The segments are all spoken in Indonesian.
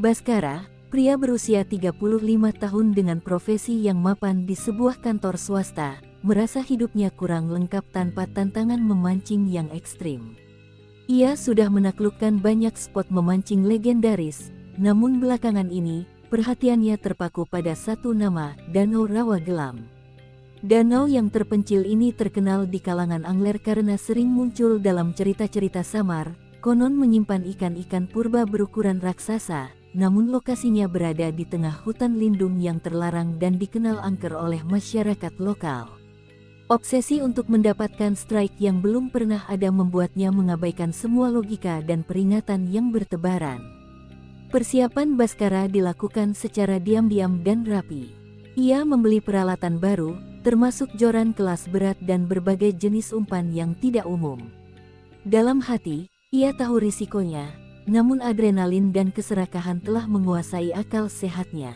Baskara, pria berusia 35 tahun dengan profesi yang mapan di sebuah kantor swasta, merasa hidupnya kurang lengkap tanpa tantangan memancing yang ekstrim. Ia sudah menaklukkan banyak spot memancing legendaris, namun belakangan ini, perhatiannya terpaku pada satu nama, Danau Rawa Gelam. Danau yang terpencil ini terkenal di kalangan angler karena sering muncul dalam cerita-cerita samar, konon menyimpan ikan-ikan purba berukuran raksasa, namun lokasinya berada di tengah hutan lindung yang terlarang dan dikenal angker oleh masyarakat lokal. Obsesi untuk mendapatkan strike yang belum pernah ada membuatnya mengabaikan semua logika dan peringatan yang bertebaran. Persiapan Baskara dilakukan secara diam-diam dan rapi. Ia membeli peralatan baru, termasuk joran kelas berat dan berbagai jenis umpan yang tidak umum. Dalam hati, ia tahu risikonya, namun adrenalin dan keserakahan telah menguasai akal sehatnya.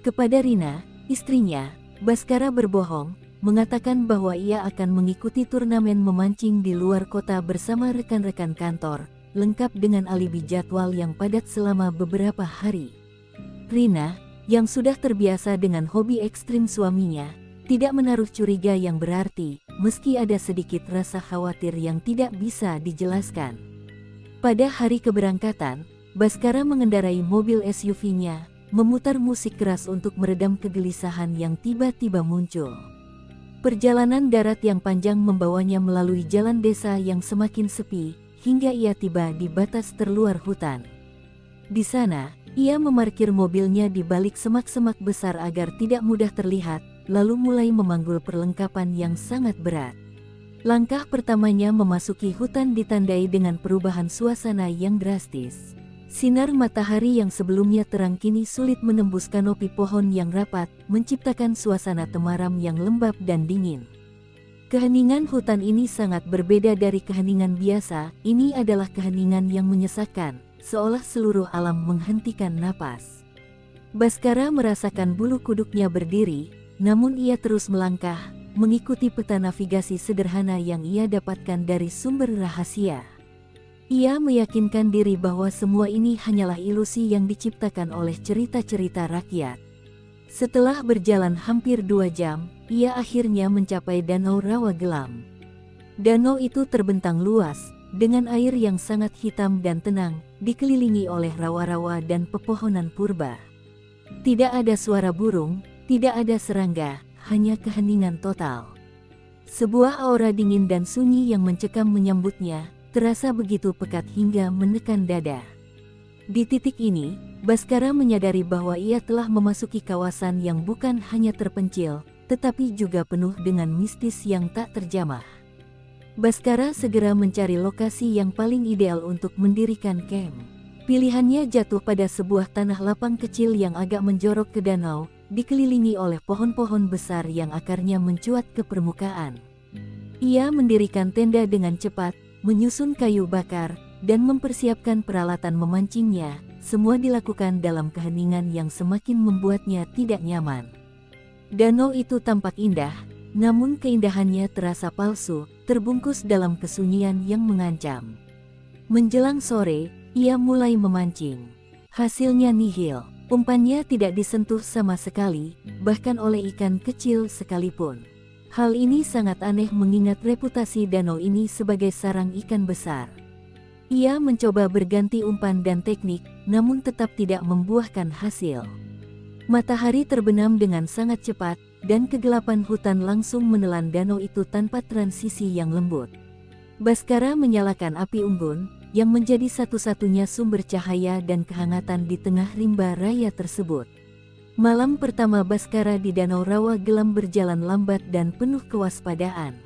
Kepada Rina, istrinya, Baskara berbohong, mengatakan bahwa ia akan mengikuti turnamen memancing di luar kota bersama rekan-rekan kantor, lengkap dengan alibi jadwal yang padat selama beberapa hari. Rina, yang sudah terbiasa dengan hobi ekstrim suaminya, tidak menaruh curiga yang berarti, meski ada sedikit rasa khawatir yang tidak bisa dijelaskan. Pada hari keberangkatan, Baskara mengendarai mobil SUV-nya, memutar musik keras untuk meredam kegelisahan yang tiba-tiba muncul. Perjalanan darat yang panjang membawanya melalui jalan desa yang semakin sepi, hingga ia tiba di batas terluar hutan. Di sana, ia memarkir mobilnya di balik semak-semak besar agar tidak mudah terlihat, lalu mulai memanggul perlengkapan yang sangat berat. Langkah pertamanya memasuki hutan ditandai dengan perubahan suasana yang drastis. Sinar matahari yang sebelumnya terang kini sulit menembus kanopi pohon yang rapat, menciptakan suasana temaram yang lembab dan dingin. Keheningan hutan ini sangat berbeda dari keheningan biasa, ini adalah keheningan yang menyesakkan, seolah seluruh alam menghentikan napas. Baskara merasakan bulu kuduknya berdiri, namun ia terus melangkah, mengikuti peta navigasi sederhana yang ia dapatkan dari sumber rahasia. Ia meyakinkan diri bahwa semua ini hanyalah ilusi yang diciptakan oleh cerita-cerita rakyat. Setelah berjalan hampir 2 jam, ia akhirnya mencapai Danau Rawa Gelam. Danau itu terbentang luas, dengan air yang sangat hitam dan tenang, dikelilingi oleh rawa-rawa dan pepohonan purba. Tidak ada suara burung, tidak ada serangga, hanya keheningan total. Sebuah aura dingin dan sunyi yang mencekam menyambutnya, terasa begitu pekat hingga menekan dada. Di titik ini, Baskara menyadari bahwa ia telah memasuki kawasan yang bukan hanya terpencil, tetapi juga penuh dengan mistis yang tak terjamah. Baskara segera mencari lokasi yang paling ideal untuk mendirikan camp. Pilihannya jatuh pada sebuah tanah lapang kecil yang agak menjorok ke danau, dikelilingi oleh pohon-pohon besar yang akarnya mencuat ke permukaan. Ia mendirikan tenda dengan cepat, menyusun kayu bakar, dan mempersiapkan peralatan memancingnya, semua dilakukan dalam keheningan yang semakin membuatnya tidak nyaman. Danau itu tampak indah, namun keindahannya terasa palsu, terbungkus dalam kesunyian yang mengancam. Menjelang sore, ia mulai memancing. Hasilnya nihil, umpannya tidak disentuh sama sekali, bahkan oleh ikan kecil sekalipun. Hal ini sangat aneh mengingat reputasi danau ini sebagai sarang ikan besar. Ia mencoba berganti umpan dan teknik, namun tetap tidak membuahkan hasil. Matahari terbenam dengan sangat cepat, dan kegelapan hutan langsung menelan danau itu tanpa transisi yang lembut. Baskara menyalakan api unggun, yang menjadi satu-satunya sumber cahaya dan kehangatan di tengah rimba raya tersebut. Malam pertama Baskara di Danau Rawa Gelam berjalan lambat dan penuh kewaspadaan.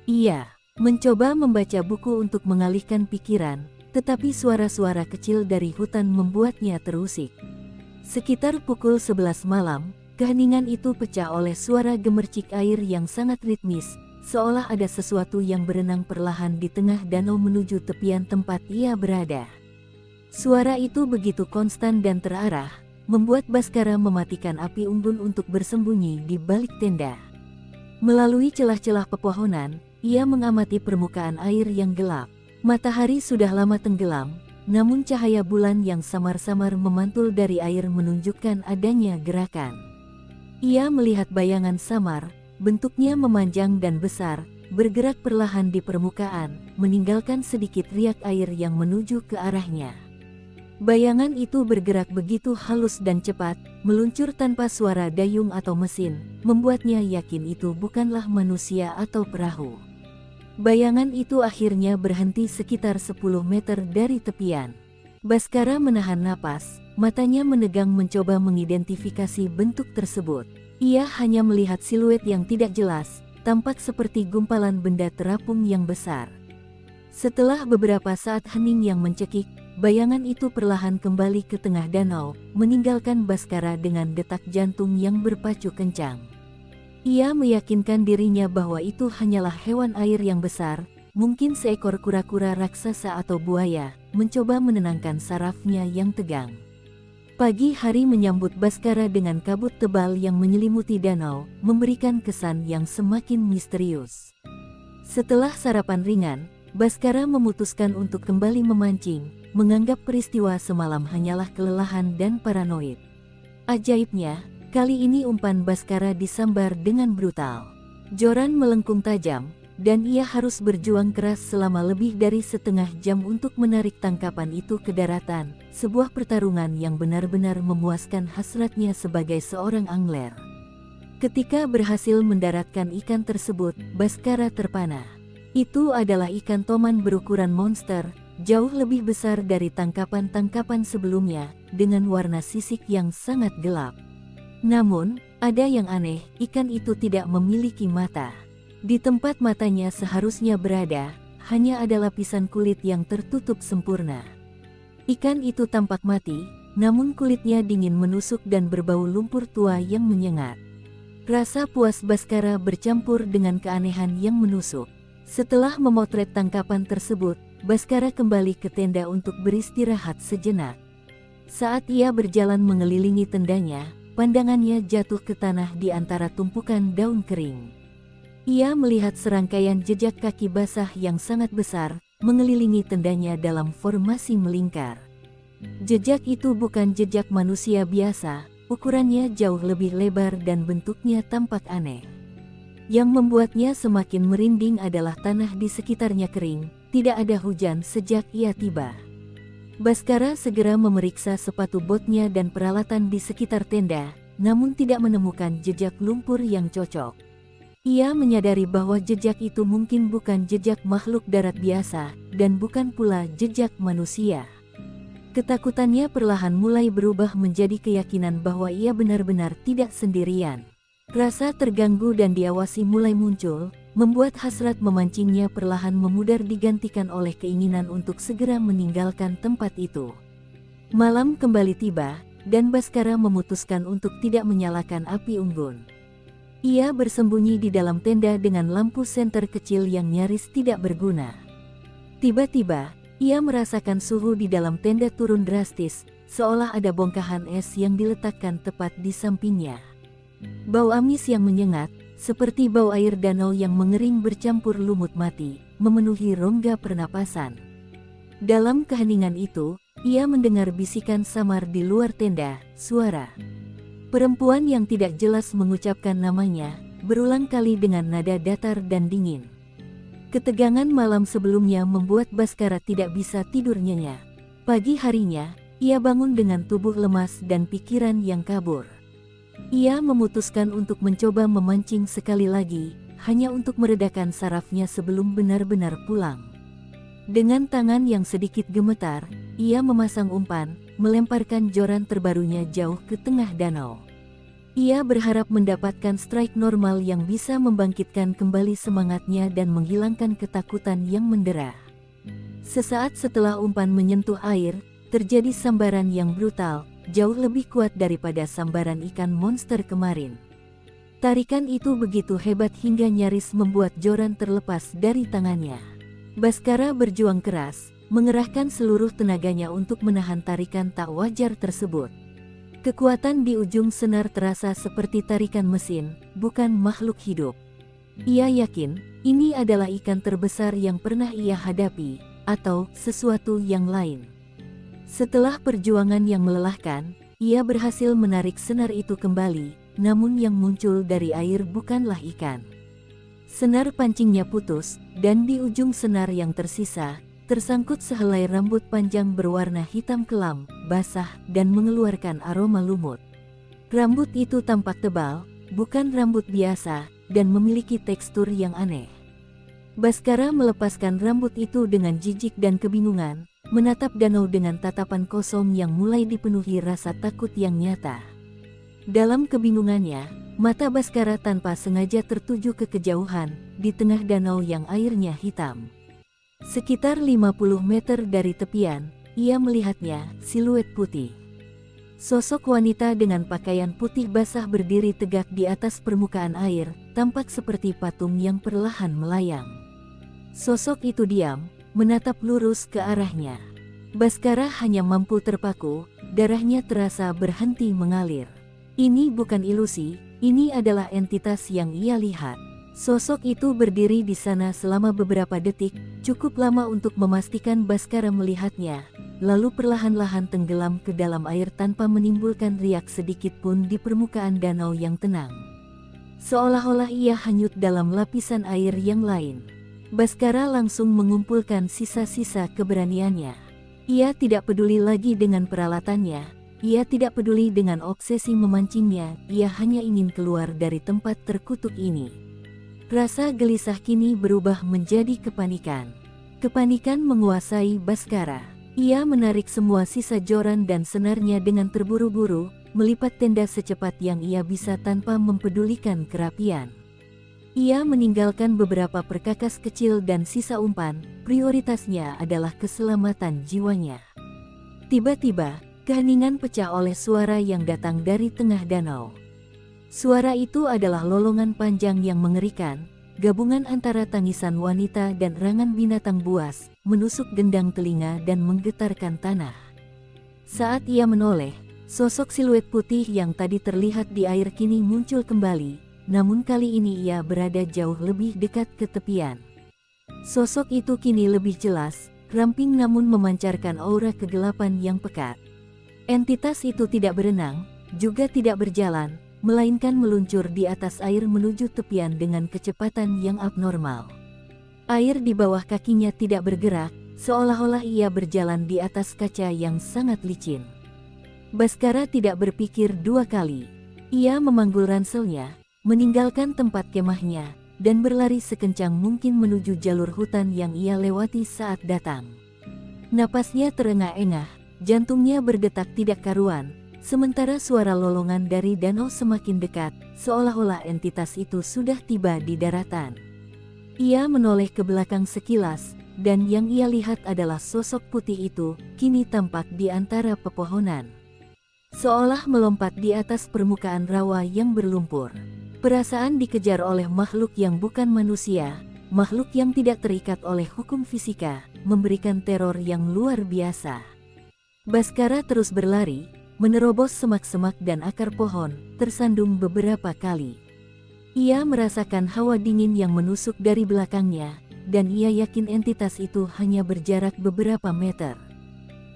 Ia mencoba membaca buku untuk mengalihkan pikiran, tetapi suara-suara kecil dari hutan membuatnya terusik. Sekitar pukul 11 malam, keheningan itu pecah oleh suara gemercik air yang sangat ritmis, seolah ada sesuatu yang berenang perlahan di tengah danau menuju tepian tempat ia berada. Suara itu begitu konstan dan terarah, membuat Baskara mematikan api unggun untuk bersembunyi di balik tenda. Melalui celah-celah pepohonan, ia mengamati permukaan air yang gelap. Matahari sudah lama tenggelam, namun cahaya bulan yang samar-samar memantul dari air menunjukkan adanya gerakan. Ia melihat bayangan samar, bentuknya memanjang dan besar, bergerak perlahan di permukaan, meninggalkan sedikit riak air yang menuju ke arahnya. Bayangan itu bergerak begitu halus dan cepat, meluncur tanpa suara dayung atau mesin, membuatnya yakin itu bukanlah manusia atau perahu. Bayangan itu akhirnya berhenti sekitar 10 meter dari tepian. Baskara menahan napas, matanya menegang mencoba mengidentifikasi bentuk tersebut. Ia hanya melihat siluet yang tidak jelas, tampak seperti gumpalan benda terapung yang besar. Setelah beberapa saat hening yang mencekik, bayangan itu perlahan kembali ke tengah danau, meninggalkan Baskara dengan detak jantung yang berpacu kencang. Ia meyakinkan dirinya bahwa itu hanyalah hewan air yang besar, mungkin seekor kura-kura raksasa atau buaya, mencoba menenangkan sarafnya yang tegang. Pagi hari menyambut Baskara dengan kabut tebal yang menyelimuti danau, memberikan kesan yang semakin misterius. Setelah sarapan ringan, Baskara memutuskan untuk kembali memancing, menganggap peristiwa semalam hanyalah kelelahan dan paranoid. Ajaibnya, kali ini umpan Baskara disambar dengan brutal. Joran melengkung tajam, dan ia harus berjuang keras selama lebih dari setengah jam untuk menarik tangkapan itu ke daratan, sebuah pertarungan yang benar-benar memuaskan hasratnya sebagai seorang angler. Ketika berhasil mendaratkan ikan tersebut, Baskara terpana. Itu adalah ikan toman berukuran monster, jauh lebih besar dari tangkapan-tangkapan sebelumnya, dengan warna sisik yang sangat gelap. Namun, ada yang aneh, ikan itu tidak memiliki mata. Di tempat matanya seharusnya berada, hanya ada lapisan kulit yang tertutup sempurna. Ikan itu tampak mati, namun kulitnya dingin menusuk dan berbau lumpur tua yang menyengat. Rasa puas Baskara bercampur dengan keanehan yang menusuk. Setelah memotret tangkapan tersebut, Baskara kembali ke tenda untuk beristirahat sejenak. Saat ia berjalan mengelilingi tendanya, pandangannya jatuh ke tanah di antara tumpukan daun kering. Ia melihat serangkaian jejak kaki basah yang sangat besar, mengelilingi tendanya dalam formasi melingkar. Jejak itu bukan jejak manusia biasa, ukurannya jauh lebih lebar dan bentuknya tampak aneh. Yang membuatnya semakin merinding adalah tanah di sekitarnya kering, tidak ada hujan sejak ia tiba. Baskara segera memeriksa sepatu botnya dan peralatan di sekitar tenda, namun tidak menemukan jejak lumpur yang cocok. Ia menyadari bahwa jejak itu mungkin bukan jejak makhluk darat biasa, dan bukan pula jejak manusia. Ketakutannya perlahan mulai berubah menjadi keyakinan bahwa ia benar-benar tidak sendirian. Rasa terganggu dan diawasi mulai muncul, membuat hasrat memancingnya perlahan memudar digantikan oleh keinginan untuk segera meninggalkan tempat itu. Malam kembali tiba, dan Baskara memutuskan untuk tidak menyalakan api unggun. Ia bersembunyi di dalam tenda dengan lampu senter kecil yang nyaris tidak berguna. Tiba-tiba, ia merasakan suhu di dalam tenda turun drastis, seolah ada bongkahan es yang diletakkan tepat di sampingnya. Bau amis yang menyengat, seperti bau air danau yang mengering bercampur lumut mati, memenuhi rongga pernapasan. Dalam keheningan itu, ia mendengar bisikan samar di luar tenda, suara perempuan yang tidak jelas mengucapkan namanya, berulang kali dengan nada datar dan dingin. Ketegangan malam sebelumnya membuat Baskara tidak bisa tidur nyenyak. Pagi harinya, ia bangun dengan tubuh lemas dan pikiran yang kabur. Ia memutuskan untuk mencoba memancing sekali lagi, hanya untuk meredakan sarafnya sebelum benar-benar pulang. Dengan tangan yang sedikit gemetar, ia memasang umpan, melemparkan joran terbarunya jauh ke tengah danau. Ia berharap mendapatkan strike normal yang bisa membangkitkan kembali semangatnya dan menghilangkan ketakutan yang mendera. Sesaat setelah umpan menyentuh air, terjadi sambaran yang brutal, jauh lebih kuat daripada sambaran ikan monster kemarin. Tarikan itu begitu hebat hingga nyaris membuat joran terlepas dari tangannya. Baskara berjuang keras, mengerahkan seluruh tenaganya untuk menahan tarikan tak wajar tersebut. Kekuatan di ujung senar terasa seperti tarikan mesin, bukan makhluk hidup. Ia yakin, ini adalah ikan terbesar yang pernah ia hadapi, atau sesuatu yang lain. Setelah perjuangan yang melelahkan, ia berhasil menarik senar itu kembali, namun yang muncul dari air bukanlah ikan. Senar pancingnya putus, dan di ujung senar yang tersisa, tersangkut sehelai rambut panjang berwarna hitam kelam, basah, dan mengeluarkan aroma lumut. Rambut itu tampak tebal, bukan rambut biasa, dan memiliki tekstur yang aneh. Baskara melepaskan rambut itu dengan jijik dan kebingungan, menatap danau dengan tatapan kosong yang mulai dipenuhi rasa takut yang nyata. Dalam kebingungannya, mata Baskara tanpa sengaja tertuju ke kejauhan, di tengah danau yang airnya hitam. Sekitar 50 meter dari tepian, ia melihatnya, siluet putih. Sosok wanita dengan pakaian putih basah berdiri tegak di atas permukaan air, tampak seperti patung yang perlahan melayang. Sosok itu diam, menatap lurus ke arahnya. Baskara hanya mampu terpaku, darahnya terasa berhenti mengalir. Ini bukan ilusi, ini adalah entitas yang ia lihat. Sosok itu berdiri di sana selama beberapa detik, cukup lama untuk memastikan Baskara melihatnya, lalu perlahan-lahan tenggelam ke dalam air tanpa menimbulkan riak sedikit pun di permukaan danau yang tenang. Seolah-olah ia hanyut dalam lapisan air yang lain. Baskara langsung mengumpulkan sisa-sisa keberaniannya. Ia tidak peduli lagi dengan peralatannya, ia tidak peduli dengan obsesi memancingnya, ia hanya ingin keluar dari tempat terkutuk ini. Rasa gelisah kini berubah menjadi kepanikan. Kepanikan menguasai Baskara. Ia menarik semua sisa joran dan senarnya dengan terburu-buru, melipat tenda secepat yang ia bisa tanpa mempedulikan kerapian. Ia meninggalkan beberapa perkakas kecil dan sisa umpan, prioritasnya adalah keselamatan jiwanya. Tiba-tiba, keheningan pecah oleh suara yang datang dari tengah danau. Suara itu adalah lolongan panjang yang mengerikan, gabungan antara tangisan wanita dan rangan binatang buas, menusuk gendang telinga dan menggetarkan tanah. Saat ia menoleh, sosok siluet putih yang tadi terlihat di air kini muncul kembali, namun kali ini ia berada jauh lebih dekat ke tepian. Sosok itu kini lebih jelas, ramping namun memancarkan aura kegelapan yang pekat. Entitas itu tidak berenang, juga tidak berjalan, melainkan meluncur di atas air menuju tepian dengan kecepatan yang abnormal. Air di bawah kakinya tidak bergerak, seolah-olah ia berjalan di atas kaca yang sangat licin. Baskara tidak berpikir dua kali. Ia memanggul ranselnya, meninggalkan tempat kemahnya, dan berlari sekencang mungkin menuju jalur hutan yang ia lewati saat datang. Napasnya terengah-engah, jantungnya berdetak tidak karuan, sementara suara lolongan dari danau semakin dekat, seolah-olah entitas itu sudah tiba di daratan. Ia menoleh ke belakang sekilas, dan yang ia lihat adalah sosok putih itu, kini tampak di antara pepohonan. Seolah melompat di atas permukaan rawa yang berlumpur. Perasaan dikejar oleh makhluk yang bukan manusia, makhluk yang tidak terikat oleh hukum fisika, memberikan teror yang luar biasa. Baskara terus berlari, menerobos semak-semak dan akar pohon, tersandung beberapa kali. Ia merasakan hawa dingin yang menusuk dari belakangnya, dan ia yakin entitas itu hanya berjarak beberapa meter.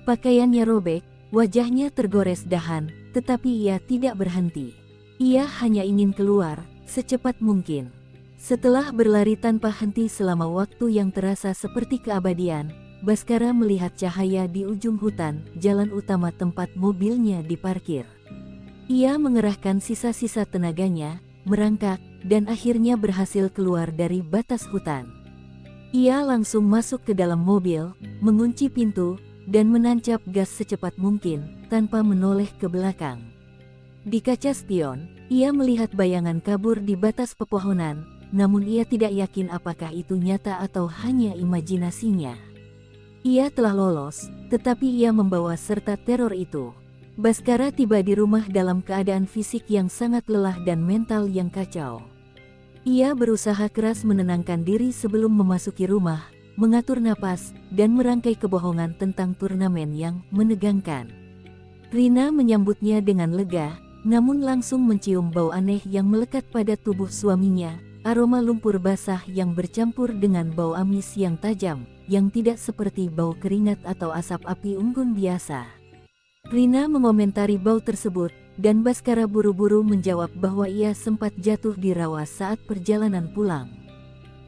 Pakaiannya robek, wajahnya tergores dahan, tetapi ia tidak berhenti. Ia hanya ingin keluar, secepat mungkin. Setelah berlari tanpa henti selama waktu yang terasa seperti keabadian, Baskara melihat cahaya di ujung hutan, jalan utama tempat mobilnya diparkir. Ia mengerahkan sisa-sisa tenaganya, merangkak, dan akhirnya berhasil keluar dari batas hutan. Ia langsung masuk ke dalam mobil, mengunci pintu, dan menancap gas secepat mungkin, tanpa menoleh ke belakang. Di kaca spion, ia melihat bayangan kabur di batas pepohonan, namun ia tidak yakin apakah itu nyata atau hanya imajinasinya. Ia telah lolos, tetapi ia membawa serta teror itu. Baskara tiba di rumah dalam keadaan fisik yang sangat lelah dan mental yang kacau. Ia berusaha keras menenangkan diri sebelum memasuki rumah, mengatur napas, dan merangkai kebohongan tentang turnamen yang menegangkan. Rina menyambutnya dengan lega, namun langsung mencium bau aneh yang melekat pada tubuh suaminya, aroma lumpur basah yang bercampur dengan bau amis yang tajam, yang tidak seperti bau keringat atau asap api unggun biasa. Rina mengomentari bau tersebut, dan Baskara buru-buru menjawab bahwa ia sempat jatuh di rawa saat perjalanan pulang.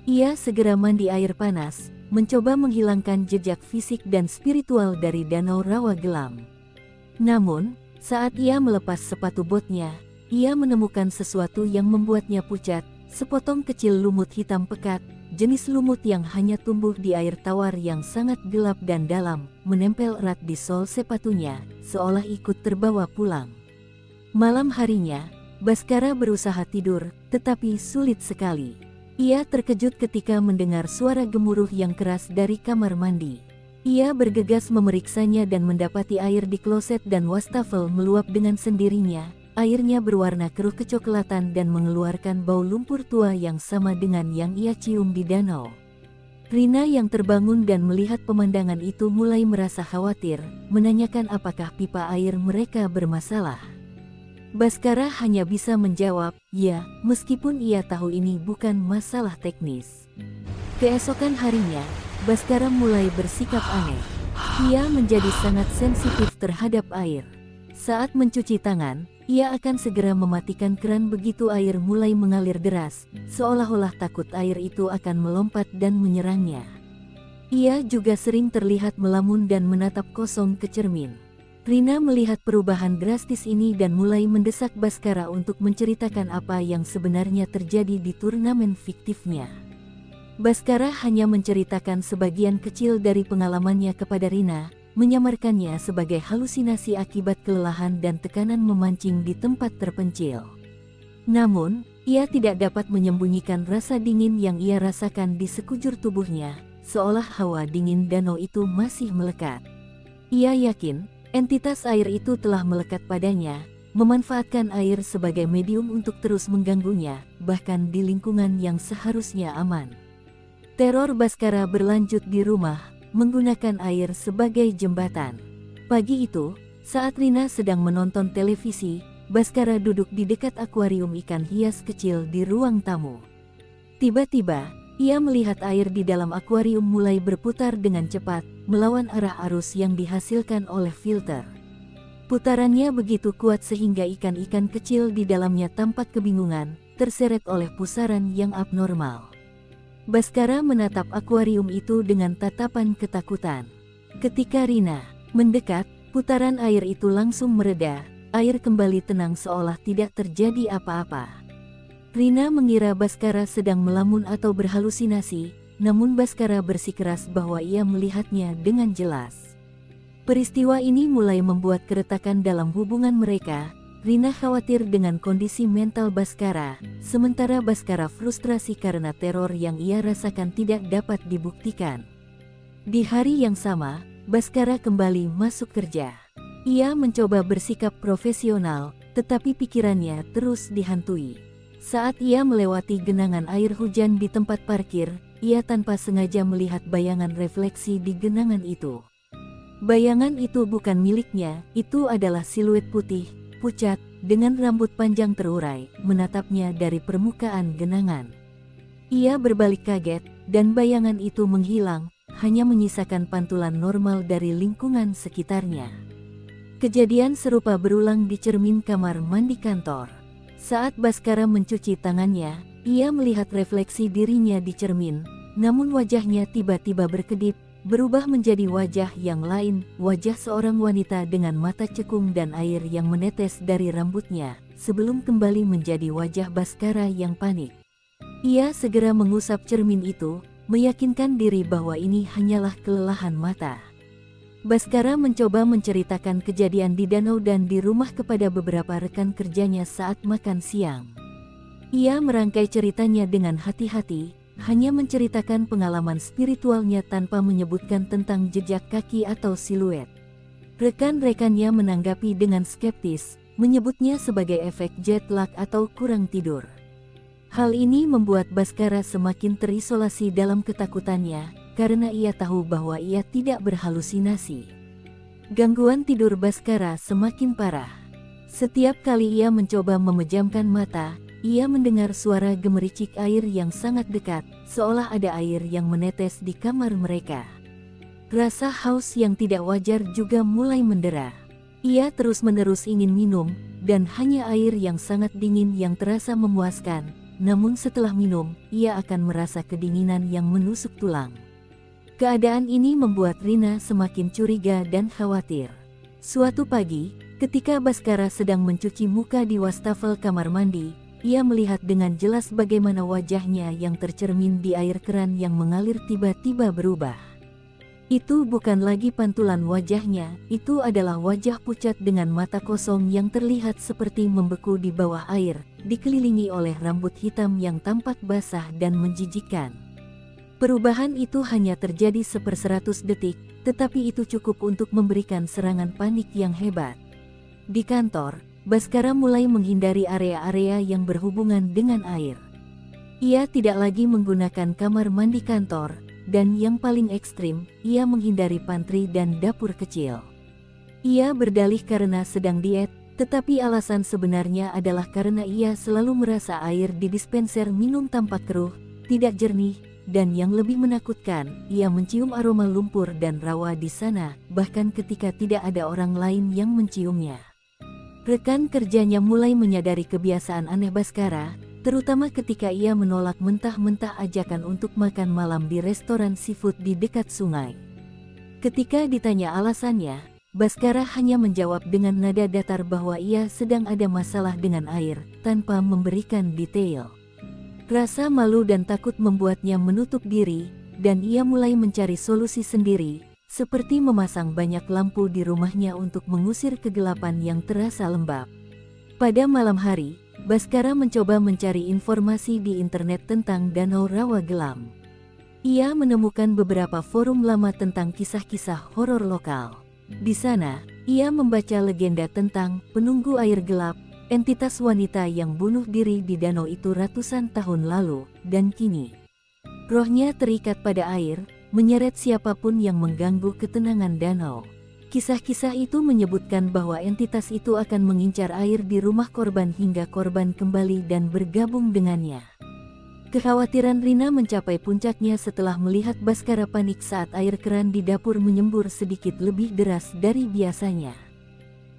Ia segera mandi air panas, mencoba menghilangkan jejak fisik dan spiritual dari danau rawa gelam. Namun, saat ia melepas sepatu botnya, ia menemukan sesuatu yang membuatnya pucat, sepotong kecil lumut hitam pekat, jenis lumut yang hanya tumbuh di air tawar yang sangat gelap dan dalam, menempel erat di sol sepatunya, seolah ikut terbawa pulang. Malam harinya, Baskara berusaha tidur, tetapi sulit sekali. Ia terkejut ketika mendengar suara gemuruh yang keras dari kamar mandi. Ia bergegas memeriksanya dan mendapati air di kloset dan wastafel meluap dengan sendirinya. Airnya berwarna keruh kecoklatan dan mengeluarkan bau lumpur tua yang sama dengan yang ia cium di danau. Rina yang terbangun dan melihat pemandangan itu mulai merasa khawatir, menanyakan apakah pipa air mereka bermasalah. Baskara hanya bisa menjawab, ya, meskipun ia tahu ini bukan masalah teknis. Keesokan harinya, Baskara mulai bersikap aneh. Ia menjadi sangat sensitif terhadap air. Saat mencuci tangan, ia akan segera mematikan keran begitu air mulai mengalir deras, seolah-olah takut air itu akan melompat dan menyerangnya. Ia juga sering terlihat melamun dan menatap kosong ke cermin. Rina melihat perubahan drastis ini dan mulai mendesak Baskara untuk menceritakan apa yang sebenarnya terjadi di turnamen fiktifnya. Baskara hanya menceritakan sebagian kecil dari pengalamannya kepada Rina, menyamarkannya sebagai halusinasi akibat kelelahan dan tekanan memancing di tempat terpencil. Namun, ia tidak dapat menyembunyikan rasa dingin yang ia rasakan di sekujur tubuhnya, seolah hawa dingin danau itu masih melekat. Ia yakin, entitas air itu telah melekat padanya, memanfaatkan air sebagai medium untuk terus mengganggunya, bahkan di lingkungan yang seharusnya aman. Teror Baskara berlanjut di rumah, menggunakan air sebagai jembatan. Pagi itu, saat Rina sedang menonton televisi, Baskara duduk di dekat akuarium ikan hias kecil di ruang tamu. Tiba-tiba, ia melihat air di dalam akuarium mulai berputar dengan cepat, melawan arah arus yang dihasilkan oleh filter. Putarannya begitu kuat sehingga ikan-ikan kecil di dalamnya tampak kebingungan, terseret oleh pusaran yang abnormal. Baskara menatap akuarium itu dengan tatapan ketakutan. Ketika Rina mendekat, putaran air itu langsung mereda, air kembali tenang seolah tidak terjadi apa-apa. Rina mengira Baskara sedang melamun atau berhalusinasi, namun Baskara bersikeras bahwa ia melihatnya dengan jelas. Peristiwa ini mulai membuat keretakan dalam hubungan mereka. Rina khawatir dengan kondisi mental Baskara, sementara Baskara frustrasi karena teror yang ia rasakan tidak dapat dibuktikan. Di hari yang sama, Baskara kembali masuk kerja. Ia mencoba bersikap profesional, tetapi pikirannya terus dihantui. Saat ia melewati genangan air hujan di tempat parkir, ia tanpa sengaja melihat bayangan refleksi di genangan itu. Bayangan itu bukan miliknya, itu adalah siluet putih, pucat, dengan rambut panjang terurai, menatapnya dari permukaan genangan. Ia berbalik kaget, dan bayangan itu menghilang, hanya menyisakan pantulan normal dari lingkungan sekitarnya. Kejadian serupa berulang di cermin kamar mandi kantor. Saat Baskara mencuci tangannya, ia melihat refleksi dirinya di cermin, namun wajahnya tiba-tiba berkedip, berubah menjadi wajah yang lain, wajah seorang wanita dengan mata cekung dan air yang menetes dari rambutnya, sebelum kembali menjadi wajah Baskara yang panik. Ia segera mengusap cermin itu, meyakinkan diri bahwa ini hanyalah kelelahan mata. Baskara mencoba menceritakan kejadian di danau dan di rumah kepada beberapa rekan kerjanya saat makan siang. Ia merangkai ceritanya dengan hati-hati, hanya menceritakan pengalaman spiritualnya tanpa menyebutkan tentang jejak kaki atau siluet. Rekan-rekannya menanggapi dengan skeptis, menyebutnya sebagai efek jet lag atau kurang tidur. Hal ini membuat Baskara semakin terisolasi dalam ketakutannya, karena ia tahu bahwa ia tidak berhalusinasi. Gangguan tidur Baskara semakin parah. Setiap kali ia mencoba memejamkan mata, ia mendengar suara gemericik air yang sangat dekat, seolah ada air yang menetes di kamar mereka. Rasa haus yang tidak wajar juga mulai mendera. Ia terus-menerus ingin minum, dan hanya air yang sangat dingin yang terasa memuaskan. Namun setelah minum, ia akan merasa kedinginan yang menusuk tulang. Keadaan ini membuat Rina semakin curiga dan khawatir. Suatu pagi, ketika Baskara sedang mencuci muka di wastafel kamar mandi, ia melihat dengan jelas bagaimana wajahnya yang tercermin di air keran yang mengalir tiba-tiba berubah. Itu bukan lagi pantulan wajahnya, itu adalah wajah pucat dengan mata kosong yang terlihat seperti membeku di bawah air, dikelilingi oleh rambut hitam yang tampak basah dan menjijikkan. Perubahan itu hanya terjadi 1/100 detik, tetapi itu cukup untuk memberikan serangan panik yang hebat. Di kantor, Baskara mulai menghindari area-area yang berhubungan dengan air. Ia tidak lagi menggunakan kamar mandi kantor, dan yang paling ekstrim, ia menghindari pantry dan dapur kecil. Ia berdalih karena sedang diet, tetapi alasan sebenarnya adalah karena ia selalu merasa air di dispenser minum tampak keruh, tidak jernih, dan yang lebih menakutkan, ia mencium aroma lumpur dan rawa di sana, bahkan ketika tidak ada orang lain yang menciumnya. Rekan kerjanya mulai menyadari kebiasaan aneh Baskara, terutama ketika ia menolak mentah-mentah ajakan untuk makan malam di restoran seafood di dekat sungai. Ketika ditanya alasannya, Baskara hanya menjawab dengan nada datar bahwa ia sedang ada masalah dengan air, tanpa memberikan detail. Rasa malu dan takut membuatnya menutup diri, dan ia mulai mencari solusi sendiri, seperti memasang banyak lampu di rumahnya untuk mengusir kegelapan yang terasa lembab. Pada malam hari, Baskara mencoba mencari informasi di internet tentang Danau Rawa Gelam. Ia menemukan beberapa forum lama tentang kisah-kisah horor lokal. Di sana, ia membaca legenda tentang penunggu air gelap, entitas wanita yang bunuh diri di danau itu ratusan tahun lalu, dan kini rohnya terikat pada air, menyeret siapapun yang mengganggu ketenangan danau. Kisah-kisah itu menyebutkan bahwa entitas itu akan mengincar air di rumah korban hingga korban kembali dan bergabung dengannya. Kekhawatiran Rina mencapai puncaknya setelah melihat Baskara panik saat air keran di dapur menyembur sedikit lebih deras dari biasanya.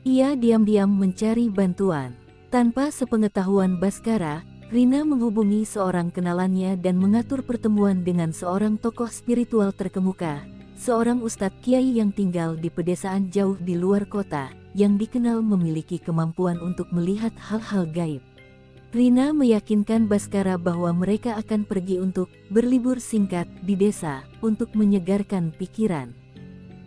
Ia diam-diam mencari bantuan. Tanpa sepengetahuan Baskara, Rina menghubungi seorang kenalannya dan mengatur pertemuan dengan seorang tokoh spiritual terkemuka, seorang ustadz kiai yang tinggal di pedesaan jauh di luar kota, yang dikenal memiliki kemampuan untuk melihat hal-hal gaib. Rina meyakinkan Baskara bahwa mereka akan pergi untuk berlibur singkat di desa, untuk menyegarkan pikiran.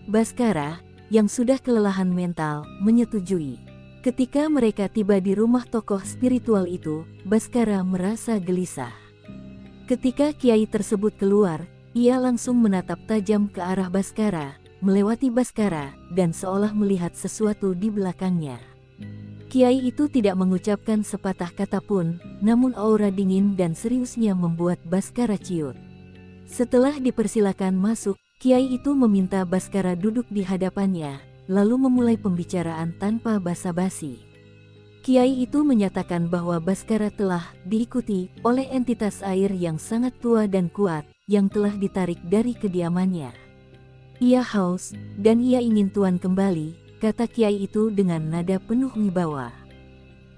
Baskara, yang sudah kelelahan mental, menyetujui. Ketika mereka tiba di rumah tokoh spiritual itu, Baskara merasa gelisah. Ketika kiai tersebut keluar, ia langsung menatap tajam ke arah Baskara, melewati Baskara, dan seolah melihat sesuatu di belakangnya. Kiai itu tidak mengucapkan sepatah kata pun, namun aura dingin dan seriusnya membuat Baskara ciut. Setelah dipersilakan masuk, Kiai itu meminta Baskara duduk di hadapannya, lalu memulai pembicaraan tanpa basa-basi. Kiai itu menyatakan bahwa Baskara telah diikuti oleh entitas air yang sangat tua dan kuat, yang telah ditarik dari kediamannya. Ia haus, dan ia ingin tuan kembali, kata Kiai itu dengan nada penuh wibawa.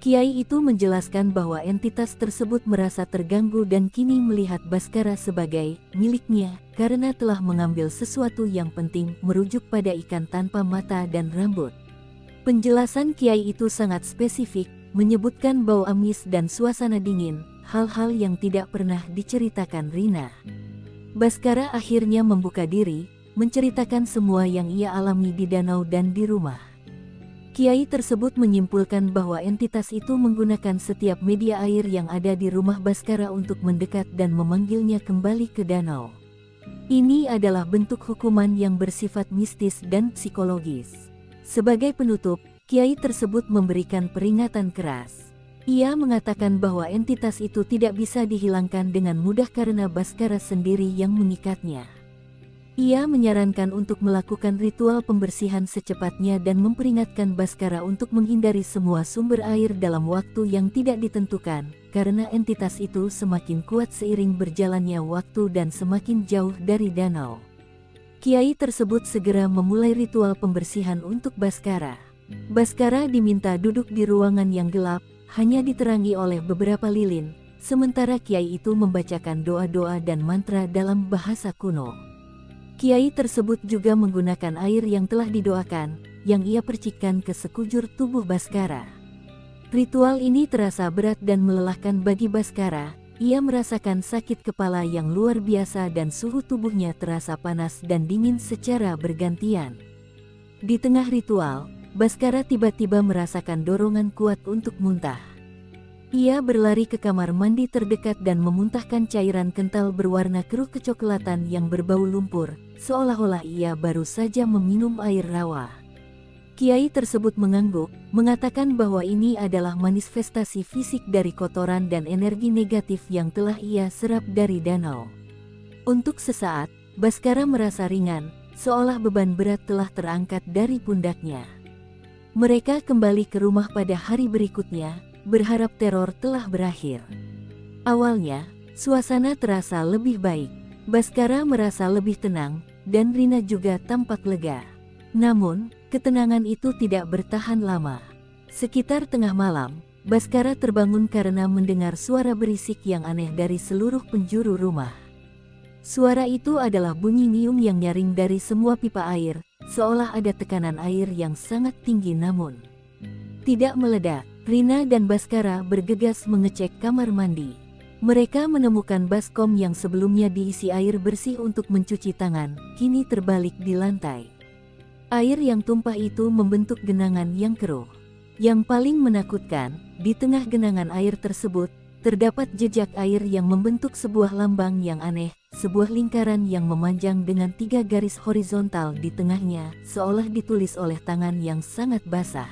Kiai itu menjelaskan bahwa entitas tersebut merasa terganggu dan kini melihat Baskara sebagai miliknya karena telah mengambil sesuatu yang penting, merujuk pada ikan tanpa mata dan rambut. Penjelasan Kiai itu sangat spesifik, menyebutkan bau amis dan suasana dingin, hal-hal yang tidak pernah diceritakan Rina. Baskara akhirnya membuka diri, menceritakan semua yang ia alami di danau dan di rumah. Kiai tersebut menyimpulkan bahwa entitas itu menggunakan setiap media air yang ada di rumah Baskara untuk mendekat dan memanggilnya kembali ke danau. Ini adalah bentuk hukuman yang bersifat mistis dan psikologis. Sebagai penutup, Kiai tersebut memberikan peringatan keras. Ia mengatakan bahwa entitas itu tidak bisa dihilangkan dengan mudah karena Baskara sendiri yang mengikatnya. Ia menyarankan untuk melakukan ritual pembersihan secepatnya dan memperingatkan Baskara untuk menghindari semua sumber air dalam waktu yang tidak ditentukan, karena entitas itu semakin kuat seiring berjalannya waktu dan semakin jauh dari danau. Kiai tersebut segera memulai ritual pembersihan untuk Baskara. Baskara diminta duduk di ruangan yang gelap, hanya diterangi oleh beberapa lilin, sementara Kiai itu membacakan doa-doa dan mantra dalam bahasa kuno. Kiai tersebut juga menggunakan air yang telah didoakan, yang ia percikkan ke sekujur tubuh Baskara. Ritual ini terasa berat dan melelahkan bagi Baskara. Ia merasakan sakit kepala yang luar biasa dan suhu tubuhnya terasa panas dan dingin secara bergantian. Di tengah ritual, Baskara tiba-tiba merasakan dorongan kuat untuk muntah. Ia berlari ke kamar mandi terdekat dan memuntahkan cairan kental berwarna keruh kecoklatan yang berbau lumpur, seolah-olah ia baru saja meminum air rawa. Kiai tersebut mengangguk, mengatakan bahwa ini adalah manifestasi fisik dari kotoran dan energi negatif yang telah ia serap dari danau. Untuk sesaat, Baskara merasa ringan, seolah beban berat telah terangkat dari pundaknya. Mereka kembali ke rumah pada hari berikutnya, berharap teror telah berakhir. Awalnya, suasana terasa lebih baik. Baskara merasa lebih tenang, dan Rina juga tampak lega. Namun, ketenangan itu tidak bertahan lama. Sekitar tengah malam, Baskara terbangun karena mendengar suara berisik yang aneh dari seluruh penjuru rumah. Suara itu adalah bunyi niung yang nyaring dari semua pipa air, seolah ada tekanan air yang sangat tinggi namun tidak meledak. Rina dan Baskara bergegas mengecek kamar mandi. Mereka menemukan baskom yang sebelumnya diisi air bersih untuk mencuci tangan, kini terbalik di lantai. Air yang tumpah itu membentuk genangan yang keruh. Yang paling menakutkan, di tengah genangan air tersebut, terdapat jejak air yang membentuk sebuah lambang yang aneh, sebuah lingkaran yang memanjang dengan 3 garis horizontal di tengahnya, seolah ditulis oleh tangan yang sangat basah.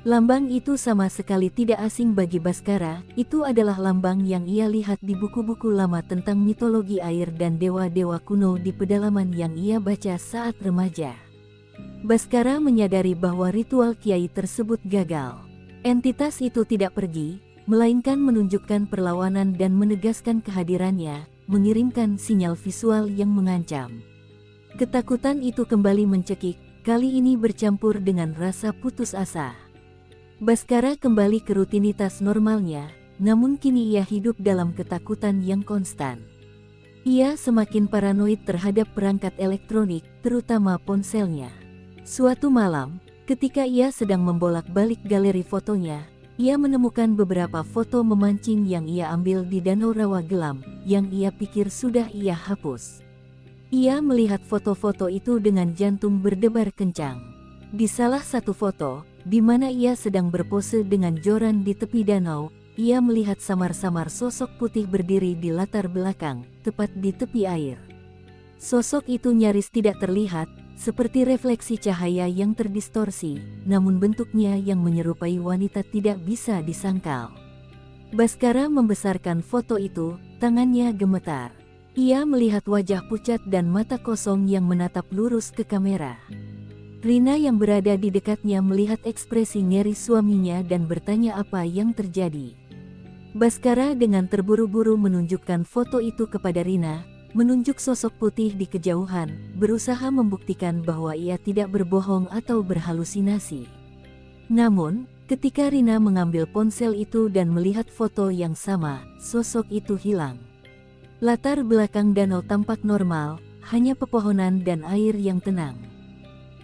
Lambang itu sama sekali tidak asing bagi Baskara, itu adalah lambang yang ia lihat di buku-buku lama tentang mitologi air dan dewa-dewa kuno di pedalaman yang ia baca saat remaja. Baskara menyadari bahwa ritual kiai tersebut gagal. Entitas itu tidak pergi, melainkan menunjukkan perlawanan dan menegaskan kehadirannya, mengirimkan sinyal visual yang mengancam. Ketakutan itu kembali mencekik, kali ini bercampur dengan rasa putus asa. Baskara kembali ke rutinitas normalnya, namun kini ia hidup dalam ketakutan yang konstan. Ia semakin paranoid terhadap perangkat elektronik, terutama ponselnya. Suatu malam, ketika ia sedang membolak-balik galeri fotonya, ia menemukan beberapa foto memancing yang ia ambil di Danau Rawa Gelam, yang ia pikir sudah ia hapus. Ia melihat foto-foto itu dengan jantung berdebar kencang. Di salah satu foto, di mana ia sedang berpose dengan joran di tepi danau, ia melihat samar-samar sosok putih berdiri di latar belakang, tepat di tepi air. Sosok itu nyaris tidak terlihat, seperti refleksi cahaya yang terdistorsi, namun bentuknya yang menyerupai wanita tidak bisa disangkal. Baskara membesarkan foto itu, tangannya gemetar. Ia melihat wajah pucat dan mata kosong yang menatap lurus ke kamera. Rina yang berada di dekatnya melihat ekspresi ngeri suaminya dan bertanya apa yang terjadi. Baskara dengan terburu-buru menunjukkan foto itu kepada Rina, menunjuk sosok putih di kejauhan, berusaha membuktikan bahwa ia tidak berbohong atau berhalusinasi. Namun, ketika Rina mengambil ponsel itu dan melihat foto yang sama, sosok itu hilang. Latar belakang danau tampak normal, hanya pepohonan dan air yang tenang.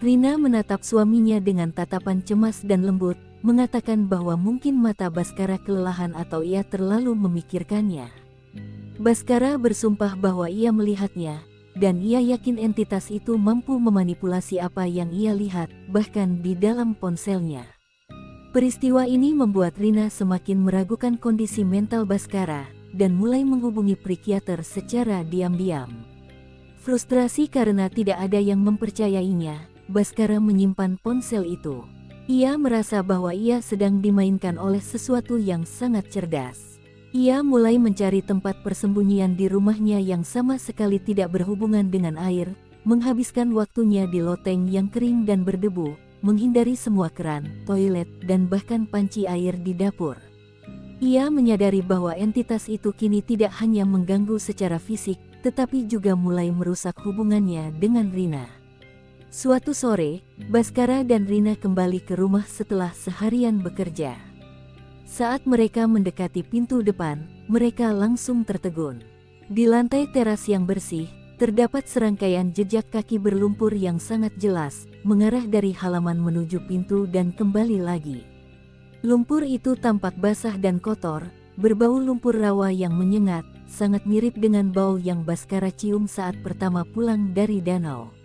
Rina menatap suaminya dengan tatapan cemas dan lembut, mengatakan bahwa mungkin mata Baskara kelelahan atau ia terlalu memikirkannya. Baskara bersumpah bahwa ia melihatnya, dan ia yakin entitas itu mampu memanipulasi apa yang ia lihat, bahkan di dalam ponselnya. Peristiwa ini membuat Rina semakin meragukan kondisi mental Baskara, dan mulai menghubungi psikiater secara diam-diam. Frustrasi karena tidak ada yang mempercayainya, Baskara menyimpan ponsel itu. Ia merasa bahwa ia sedang dimainkan oleh sesuatu yang sangat cerdas. Ia mulai mencari tempat persembunyian di rumahnya yang sama sekali tidak berhubungan dengan air, menghabiskan waktunya di loteng yang kering dan berdebu, menghindari semua keran, toilet, dan bahkan panci air di dapur. Ia menyadari bahwa entitas itu kini tidak hanya mengganggu secara fisik, tetapi juga mulai merusak hubungannya dengan Rina. Suatu sore, Baskara dan Rina kembali ke rumah setelah seharian bekerja. Saat mereka mendekati pintu depan, mereka langsung tertegun. Di lantai teras yang bersih, terdapat serangkaian jejak kaki berlumpur yang sangat jelas, mengarah dari halaman menuju pintu dan kembali lagi. Lumpur itu tampak basah dan kotor, berbau lumpur rawa yang menyengat, sangat mirip dengan bau yang Baskara cium saat pertama pulang dari danau.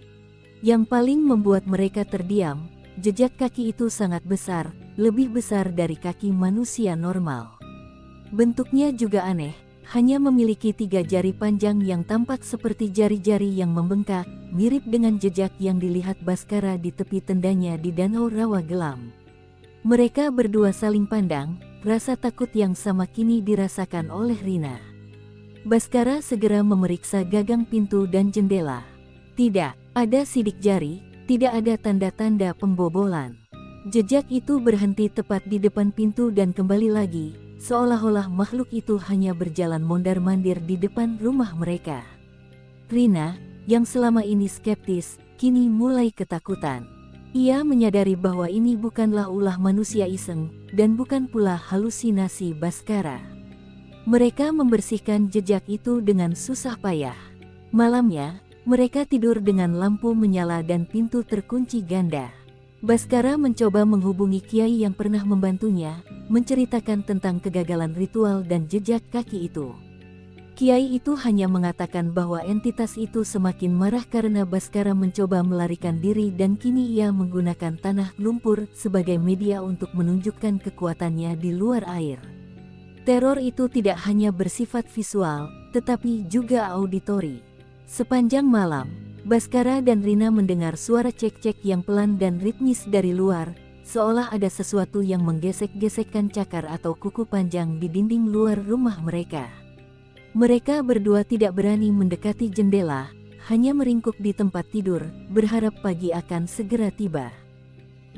Yang paling membuat mereka terdiam, jejak kaki itu sangat besar, lebih besar dari kaki manusia normal. Bentuknya juga aneh, hanya memiliki 3 jari panjang yang tampak seperti jari-jari yang membengkak, mirip dengan jejak yang dilihat Baskara di tepi tendanya di Danau Rawa Gelam. Mereka berdua saling pandang, rasa takut yang sama kini dirasakan oleh Rina. Baskara segera memeriksa gagang pintu dan jendela. Tidak ada sidik jari, tidak ada tanda-tanda pembobolan. Jejak itu berhenti tepat di depan pintu dan kembali lagi, seolah-olah makhluk itu hanya berjalan mondar-mandir di depan rumah mereka. Rina, yang selama ini skeptis, kini mulai ketakutan. Ia menyadari bahwa ini bukanlah ulah manusia iseng, dan bukan pula halusinasi Baskara. Mereka membersihkan jejak itu dengan susah payah. Malamnya, mereka tidur dengan lampu menyala dan pintu terkunci ganda. Baskara mencoba menghubungi kiai yang pernah membantunya, menceritakan tentang kegagalan ritual dan jejak kaki itu. Kiai itu hanya mengatakan bahwa entitas itu semakin marah karena Baskara mencoba melarikan diri dan kini ia menggunakan tanah lumpur sebagai media untuk menunjukkan kekuatannya di luar air. Teror itu tidak hanya bersifat visual, tetapi juga auditori. Sepanjang malam, Baskara dan Rina mendengar suara cek-cek yang pelan dan ritmis dari luar, seolah ada sesuatu yang menggesek-gesekkan cakar atau kuku panjang di dinding luar rumah mereka. Mereka berdua tidak berani mendekati jendela, hanya meringkuk di tempat tidur, berharap pagi akan segera tiba.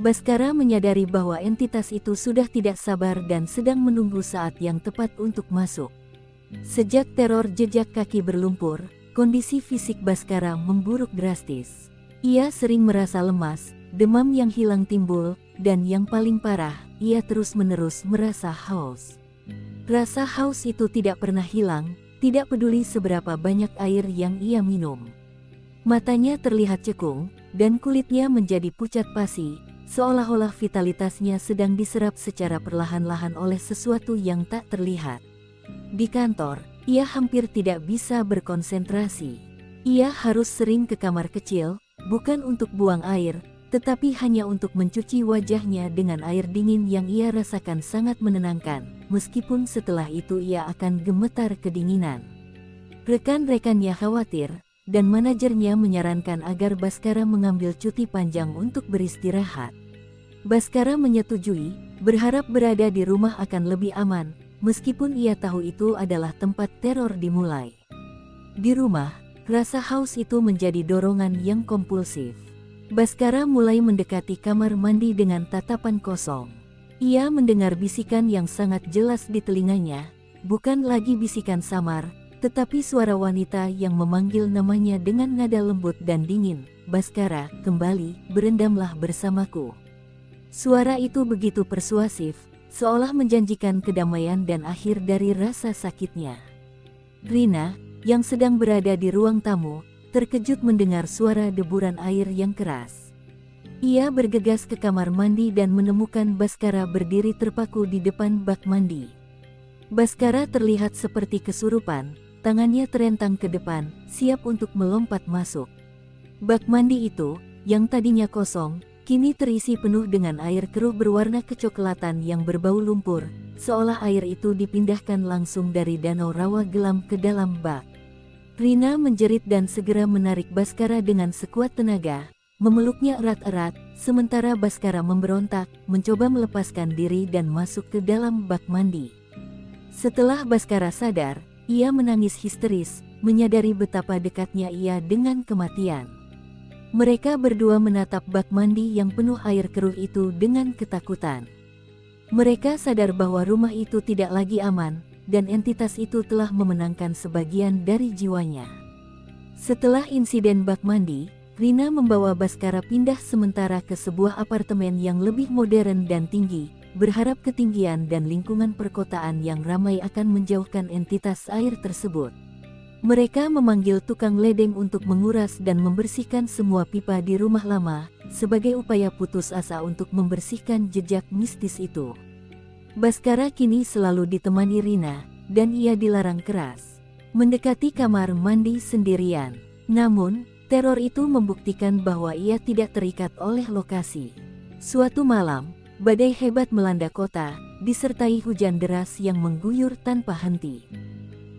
Baskara menyadari bahwa entitas itu sudah tidak sabar dan sedang menunggu saat yang tepat untuk masuk. Sejak teror jejak kaki berlumpur, kondisi fisik Baskara memburuk drastis. Ia sering merasa lemas, demam yang hilang timbul, dan yang paling parah, ia terus-menerus merasa haus. Rasa haus itu tidak pernah hilang, tidak peduli seberapa banyak air yang ia minum. Matanya terlihat cekung, dan kulitnya menjadi pucat pasi, seolah-olah vitalitasnya sedang diserap secara perlahan-lahan oleh sesuatu yang tak terlihat. Di kantor, ia hampir tidak bisa berkonsentrasi. Ia harus sering ke kamar kecil, bukan untuk buang air, tetapi hanya untuk mencuci wajahnya dengan air dingin yang ia rasakan sangat menenangkan, meskipun setelah itu ia akan gemetar kedinginan. Rekan-rekannya khawatir, dan manajernya menyarankan agar Baskara mengambil cuti panjang untuk beristirahat. Baskara menyetujui, berharap berada di rumah akan lebih aman, meskipun ia tahu itu adalah tempat teror dimulai. Di rumah, rasa haus itu menjadi dorongan yang kompulsif. Baskara mulai mendekati kamar mandi dengan tatapan kosong. Ia mendengar bisikan yang sangat jelas di telinganya, bukan lagi bisikan samar, tetapi suara wanita yang memanggil namanya dengan nada lembut dan dingin, "Baskara, kembali, berendamlah bersamaku." Suara itu begitu persuasif, seolah menjanjikan kedamaian dan akhir dari rasa sakitnya. Rina, yang sedang berada di ruang tamu, terkejut mendengar suara deburan air yang keras. Ia bergegas ke kamar mandi dan menemukan Baskara berdiri terpaku di depan bak mandi. Baskara terlihat seperti kesurupan, tangannya terentang ke depan, siap untuk melompat masuk. Bak mandi itu, yang tadinya kosong, kini terisi penuh dengan air keruh berwarna kecoklatan yang berbau lumpur, seolah air itu dipindahkan langsung dari Danau Rawa Gelam ke dalam bak. Rina menjerit dan segera menarik Baskara dengan sekuat tenaga, memeluknya erat-erat, sementara Baskara memberontak, mencoba melepaskan diri dan masuk ke dalam bak mandi. Setelah Baskara sadar, ia menangis histeris, menyadari betapa dekatnya ia dengan kematian. Mereka berdua menatap bak mandi yang penuh air keruh itu dengan ketakutan. Mereka sadar bahwa rumah itu tidak lagi aman, dan entitas itu telah memenangkan sebagian dari jiwanya. Setelah insiden bak mandi, Rina membawa Baskara pindah sementara ke sebuah apartemen yang lebih modern dan tinggi, berharap ketinggian dan lingkungan perkotaan yang ramai akan menjauhkan entitas air tersebut. Mereka memanggil tukang ledeng untuk menguras dan membersihkan semua pipa di rumah lama, sebagai upaya putus asa untuk membersihkan jejak mistis itu. Baskara kini selalu ditemani Rina, dan ia dilarang keras mendekati kamar mandi sendirian. Namun, teror itu membuktikan bahwa ia tidak terikat oleh lokasi. Suatu malam, badai hebat melanda kota, disertai hujan deras yang mengguyur tanpa henti.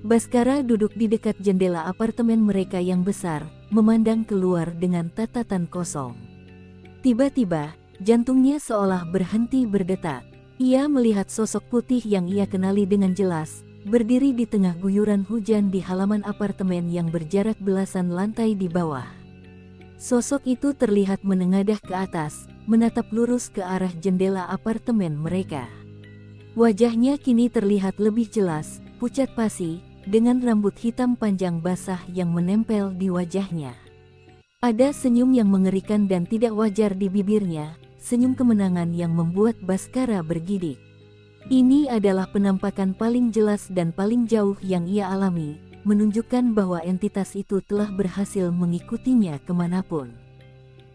Baskara duduk di dekat jendela apartemen mereka yang besar, memandang keluar dengan tatatan kosong. Tiba-tiba, jantungnya seolah berhenti berdetak. Ia melihat sosok putih yang ia kenali dengan jelas, berdiri di tengah guyuran hujan di halaman apartemen yang berjarak belasan lantai di bawah. Sosok itu terlihat menengadah ke atas, menatap lurus ke arah jendela apartemen mereka. Wajahnya kini terlihat lebih jelas, pucat pasi, dengan rambut hitam panjang basah yang menempel di wajahnya. Ada senyum yang mengerikan dan tidak wajar di bibirnya, senyum kemenangan yang membuat Baskara bergidik. Ini adalah penampakan paling jelas dan paling jauh yang ia alami, menunjukkan bahwa entitas itu telah berhasil mengikutinya kemanapun.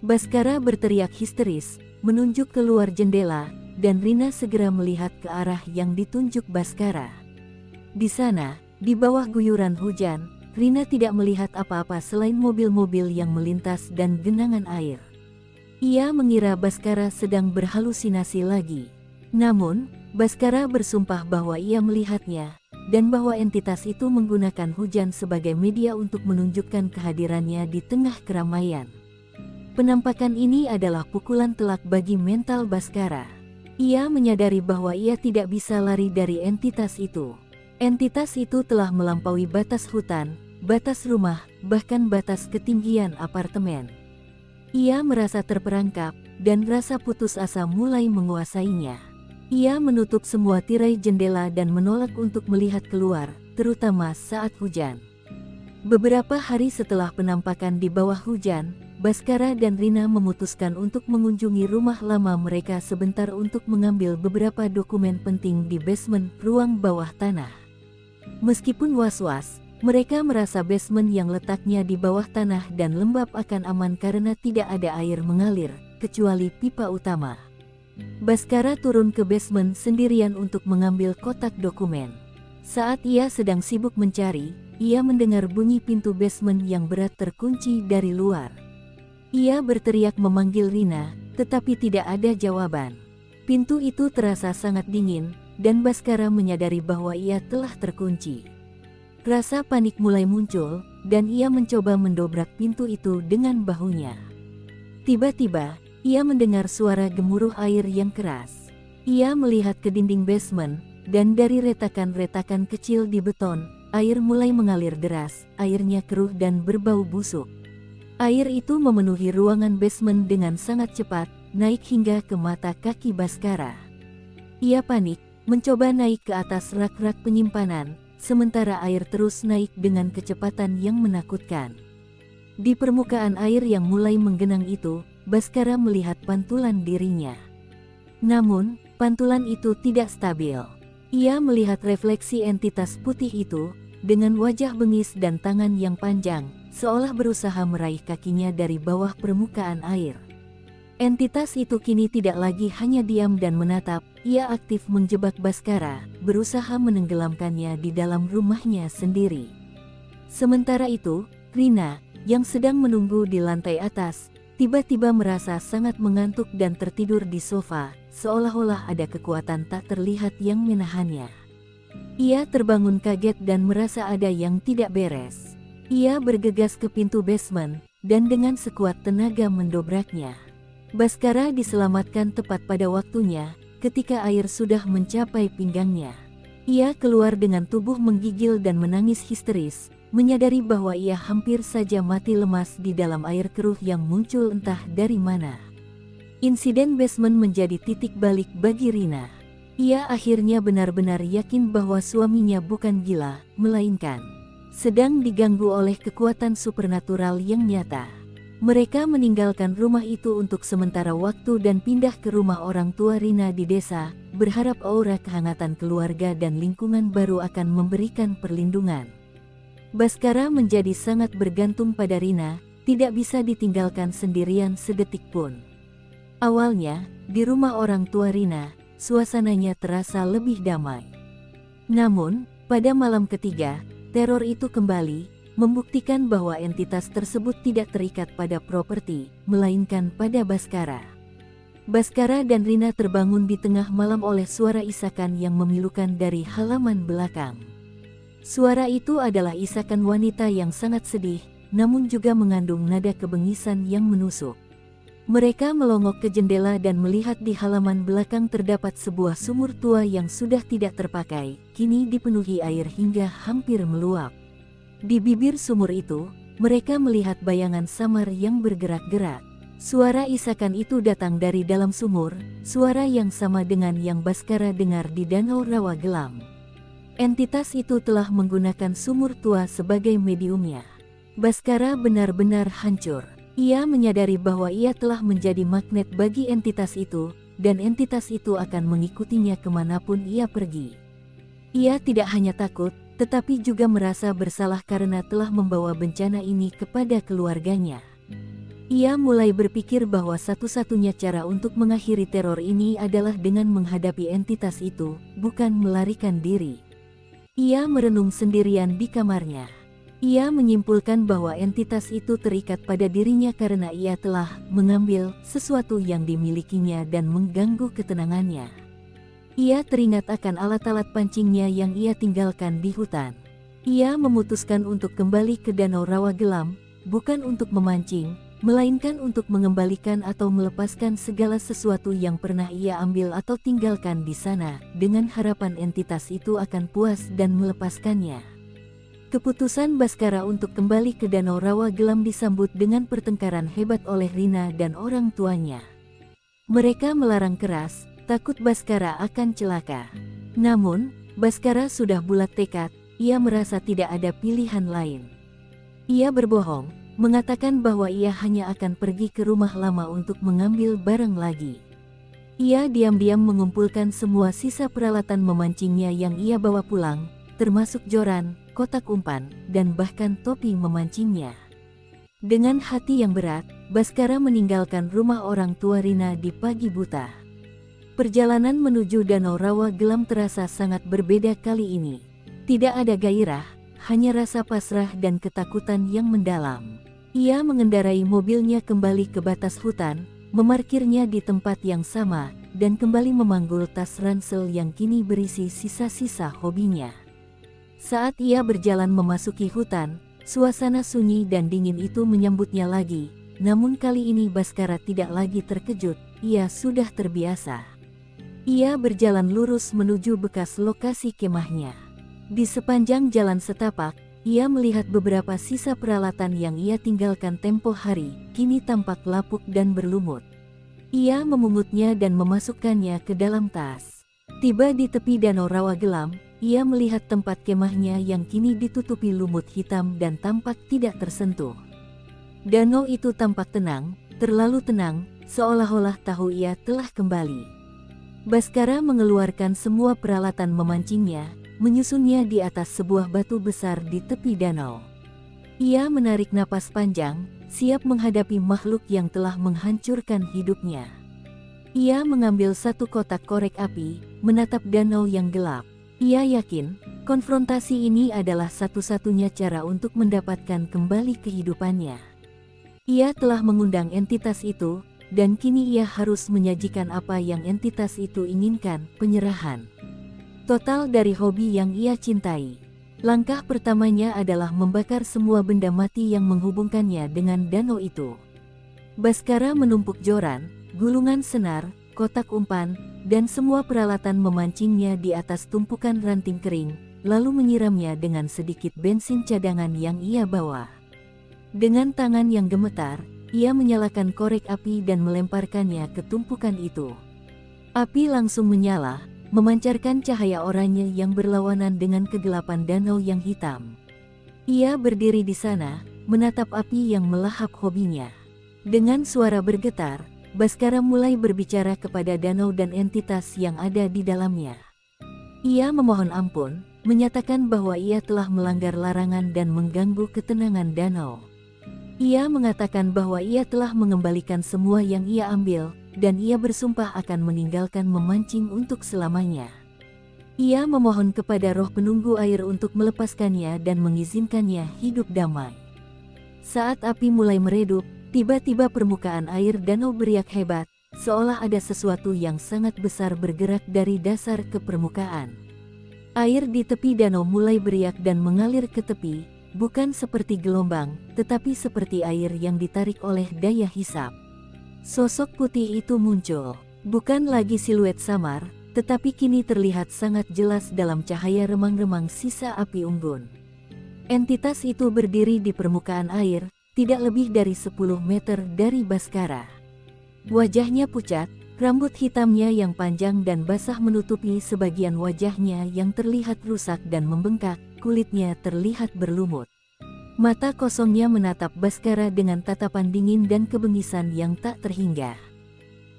Baskara berteriak histeris, menunjuk keluar jendela, dan Rina segera melihat ke arah yang ditunjuk Baskara. Di sana, di bawah guyuran hujan, Rina tidak melihat apa-apa selain mobil-mobil yang melintas dan genangan air. Ia mengira Baskara sedang berhalusinasi lagi. Namun, Baskara bersumpah bahwa ia melihatnya, dan bahwa entitas itu menggunakan hujan sebagai media untuk menunjukkan kehadirannya di tengah keramaian. Penampakan ini adalah pukulan telak bagi mental Baskara. Ia menyadari bahwa ia tidak bisa lari dari entitas itu. Entitas itu telah melampaui batas hutan, batas rumah, bahkan batas ketinggian apartemen. Ia merasa terperangkap, dan rasa putus asa mulai menguasainya. Ia menutup semua tirai jendela dan menolak untuk melihat keluar, terutama saat hujan. Beberapa hari setelah penampakan di bawah hujan, Baskara dan Rina memutuskan untuk mengunjungi rumah lama mereka sebentar untuk mengambil beberapa dokumen penting di basement ruang bawah tanah. Meskipun was-was, mereka merasa basement yang letaknya di bawah tanah dan lembab akan aman karena tidak ada air mengalir, kecuali pipa utama. Baskara turun ke basement sendirian untuk mengambil kotak dokumen. Saat ia sedang sibuk mencari, ia mendengar bunyi pintu basement yang berat terkunci dari luar. Ia berteriak memanggil Rina, tetapi tidak ada jawaban. Pintu itu terasa sangat dingin, dan Baskara menyadari bahwa ia telah terkunci. Rasa panik mulai muncul, dan ia mencoba mendobrak pintu itu dengan bahunya. Tiba-tiba, ia mendengar suara gemuruh air yang keras. Ia melihat ke dinding basement, dan dari retakan-retakan kecil di beton, air mulai mengalir deras, airnya keruh dan berbau busuk. Air itu memenuhi ruangan basement dengan sangat cepat, naik hingga ke mata kaki Baskara. Ia panik, mencoba naik ke atas rak-rak penyimpanan, sementara air terus naik dengan kecepatan yang menakutkan. Di permukaan air yang mulai menggenang itu, Baskara melihat pantulan dirinya. Namun, pantulan itu tidak stabil. Ia melihat refleksi entitas putih itu, dengan wajah bengis dan tangan yang panjang, seolah berusaha meraih kakinya dari bawah permukaan air. Entitas itu kini tidak lagi hanya diam dan menatap, ia aktif menjebak Baskara, berusaha menenggelamkannya di dalam rumahnya sendiri. Sementara itu, Rina, yang sedang menunggu di lantai atas, tiba-tiba merasa sangat mengantuk dan tertidur di sofa, seolah-olah ada kekuatan tak terlihat yang menahannya. Ia terbangun kaget dan merasa ada yang tidak beres. Ia bergegas ke pintu basement, dan dengan sekuat tenaga mendobraknya. Baskara diselamatkan tepat pada waktunya, ketika air sudah mencapai pinggangnya. Ia keluar dengan tubuh menggigil dan menangis histeris, menyadari bahwa ia hampir saja mati lemas di dalam air keruh yang muncul entah dari mana. Insiden basement menjadi titik balik bagi Rina. Ia akhirnya benar-benar yakin bahwa suaminya bukan gila, melainkan sedang diganggu oleh kekuatan supernatural yang nyata. Mereka meninggalkan rumah itu untuk sementara waktu dan pindah ke rumah orang tua Rina di desa, berharap aura kehangatan keluarga dan lingkungan baru akan memberikan perlindungan. Baskara menjadi sangat bergantung pada Rina, tidak bisa ditinggalkan sendirian sedetik pun. Awalnya, di rumah orang tua Rina, suasananya terasa lebih damai. Namun, pada malam ketiga, teror itu kembali, membuktikan bahwa entitas tersebut tidak terikat pada properti, melainkan pada Baskara. Baskara dan Rina terbangun di tengah malam oleh suara isakan yang memilukan dari halaman belakang. Suara itu adalah isakan wanita yang sangat sedih, namun juga mengandung nada kebengisan yang menusuk. Mereka melongok ke jendela dan melihat di halaman belakang terdapat sebuah sumur tua yang sudah tidak terpakai, kini dipenuhi air hingga hampir meluap. Di bibir sumur itu, mereka melihat bayangan samar yang bergerak-gerak. Suara isakan itu datang dari dalam sumur, suara yang sama dengan yang Baskara dengar di Danau Rawa Gelam. Entitas itu telah menggunakan sumur tua sebagai mediumnya. Baskara benar-benar hancur. Ia menyadari bahwa ia telah menjadi magnet bagi entitas itu, dan entitas itu akan mengikutinya kemanapun ia pergi. Ia tidak hanya takut, tetapi juga merasa bersalah karena telah membawa bencana ini kepada keluarganya. Ia mulai berpikir bahwa satu-satunya cara untuk mengakhiri teror ini adalah dengan menghadapi entitas itu, bukan melarikan diri. Ia merenung sendirian di kamarnya. Ia menyimpulkan bahwa entitas itu terikat pada dirinya karena ia telah mengambil sesuatu yang dimilikinya dan mengganggu ketenangannya. Ia teringat akan alat-alat pancingnya yang ia tinggalkan di hutan. Ia memutuskan untuk kembali ke Danau Rawa Gelam, bukan untuk memancing, melainkan untuk mengembalikan atau melepaskan segala sesuatu yang pernah ia ambil atau tinggalkan di sana, dengan harapan entitas itu akan puas dan melepaskannya. Keputusan Baskara untuk kembali ke Danau Rawa Gelam disambut dengan pertengkaran hebat oleh Rina dan orang tuanya. Mereka melarang keras, takut Baskara akan celaka. Namun, Baskara sudah bulat tekad, ia merasa tidak ada pilihan lain. Ia berbohong, mengatakan bahwa ia hanya akan pergi ke rumah lama untuk mengambil barang lagi. Ia diam-diam mengumpulkan semua sisa peralatan memancingnya yang ia bawa pulang, termasuk joran, kotak umpan, dan bahkan topi memancingnya. Dengan hati yang berat, Baskara meninggalkan rumah orang tua Rina di pagi buta. Perjalanan menuju Danau Rawa Gelam terasa sangat berbeda kali ini. Tidak ada gairah, hanya rasa pasrah dan ketakutan yang mendalam. Ia mengendarai mobilnya kembali ke batas hutan, memarkirnya di tempat yang sama, dan kembali memanggul tas ransel yang kini berisi sisa-sisa hobinya. Saat ia berjalan memasuki hutan, suasana sunyi dan dingin itu menyambutnya lagi, namun kali ini Baskara tidak lagi terkejut, ia sudah terbiasa. Ia berjalan lurus menuju bekas lokasi kemahnya. Di sepanjang jalan setapak, ia melihat beberapa sisa peralatan yang ia tinggalkan tempo hari, kini tampak lapuk dan berlumut. Ia memungutnya dan memasukkannya ke dalam tas. Tiba di tepi Danau Rawa Gelam, ia melihat tempat kemahnya yang kini ditutupi lumut hitam dan tampak tidak tersentuh. Danau itu tampak tenang, terlalu tenang, seolah-olah tahu ia telah kembali. Baskara mengeluarkan semua peralatan memancingnya, menyusunnya di atas sebuah batu besar di tepi danau. Ia menarik napas panjang, siap menghadapi makhluk yang telah menghancurkan hidupnya. Ia mengambil satu kotak korek api, menatap danau yang gelap. Ia yakin, konfrontasi ini adalah satu-satunya cara untuk mendapatkan kembali kehidupannya. Ia telah mengundang entitas itu, dan kini ia harus menyajikan apa yang entitas itu inginkan, penyerahan total dari hobi yang ia cintai. Langkah pertamanya adalah membakar semua benda mati yang menghubungkannya dengan danau itu. Baskara menumpuk joran, gulungan senar, kotak umpan, dan semua peralatan memancingnya di atas tumpukan ranting kering, lalu menyiramnya dengan sedikit bensin cadangan yang ia bawa. Dengan tangan yang gemetar, ia menyalakan korek api dan melemparkannya ke tumpukan itu. Api langsung menyala, memancarkan cahaya oranye yang berlawanan dengan kegelapan danau yang hitam. Ia berdiri di sana, menatap api yang melahap hobinya. Dengan suara bergetar, Baskara mulai berbicara kepada danau dan entitas yang ada di dalamnya. Ia memohon ampun, menyatakan bahwa ia telah melanggar larangan dan mengganggu ketenangan danau. Ia mengatakan bahwa ia telah mengembalikan semua yang ia ambil, dan ia bersumpah akan meninggalkan memancing untuk selamanya. Ia memohon kepada roh penunggu air untuk melepaskannya dan mengizinkannya hidup damai. Saat api mulai meredup, tiba-tiba permukaan air danau beriak hebat, seolah ada sesuatu yang sangat besar bergerak dari dasar ke permukaan. Air di tepi danau mulai beriak dan mengalir ke tepi, bukan seperti gelombang, tetapi seperti air yang ditarik oleh daya hisap. Sosok putih itu muncul, bukan lagi siluet samar, tetapi kini terlihat sangat jelas dalam cahaya remang-remang sisa api unggun. Entitas itu berdiri di permukaan air, tidak lebih dari 10 meter dari Baskara. Wajahnya pucat, rambut hitamnya yang panjang dan basah menutupi sebagian wajahnya yang terlihat rusak dan membengkak, kulitnya terlihat berlumut. Mata kosongnya menatap Baskara dengan tatapan dingin dan kebengisan yang tak terhingga.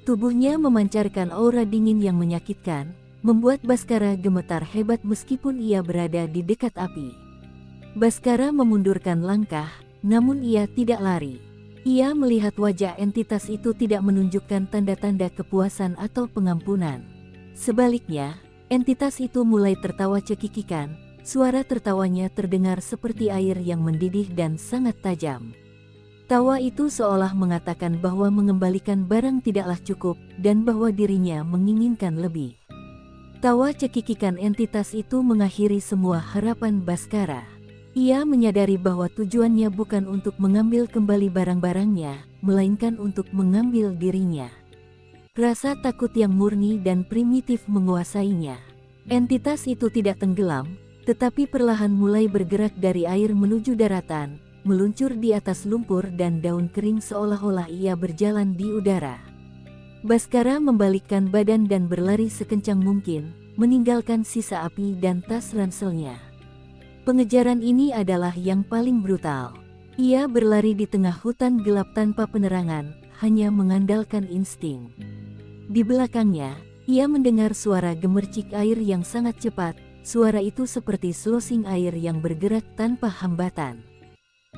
Tubuhnya memancarkan aura dingin yang menyakitkan, membuat Baskara gemetar hebat meskipun ia berada di dekat api. Baskara memundurkan langkah, namun ia tidak lari. Ia melihat wajah entitas itu tidak menunjukkan tanda-tanda kepuasan atau pengampunan. Sebaliknya, entitas itu mulai tertawa cekikikan, suara tertawanya terdengar seperti air yang mendidih dan sangat tajam. Tawa itu seolah mengatakan bahwa mengembalikan barang tidaklah cukup, dan bahwa dirinya menginginkan lebih. Tawa cekikikan entitas itu mengakhiri semua harapan Baskara. Ia menyadari bahwa tujuannya bukan untuk mengambil kembali barang-barangnya, melainkan untuk mengambil dirinya. Rasa takut yang murni dan primitif menguasainya. Entitas itu tidak tenggelam, tetapi perlahan mulai bergerak dari air menuju daratan, meluncur di atas lumpur dan daun kering seolah-olah ia berjalan di udara. Baskara membalikkan badan dan berlari sekencang mungkin, meninggalkan sisa api dan tas ranselnya. Pengejaran ini adalah yang paling brutal. Ia berlari di tengah hutan gelap tanpa penerangan, hanya mengandalkan insting. Di belakangnya, ia mendengar suara gemercik air yang sangat cepat, suara itu seperti selosing air yang bergerak tanpa hambatan.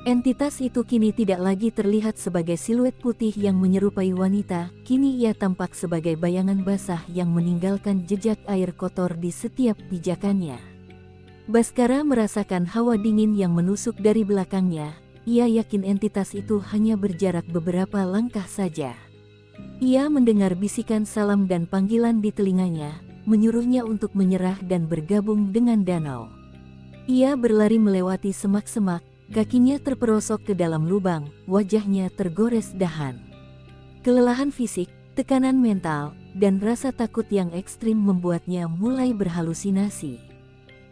Entitas itu kini tidak lagi terlihat sebagai siluet putih yang menyerupai wanita, kini ia tampak sebagai bayangan basah yang meninggalkan jejak air kotor di setiap pijakannya. Baskara merasakan hawa dingin yang menusuk dari belakangnya. Ia yakin entitas itu hanya berjarak beberapa langkah saja. Ia mendengar bisikan salam dan panggilan di telinganya, menyuruhnya untuk menyerah dan bergabung dengan danau. Ia berlari melewati semak-semak, kakinya terperosok ke dalam lubang, wajahnya tergores dahan. Kelelahan fisik, tekanan mental, dan rasa takut yang ekstrim membuatnya mulai berhalusinasi.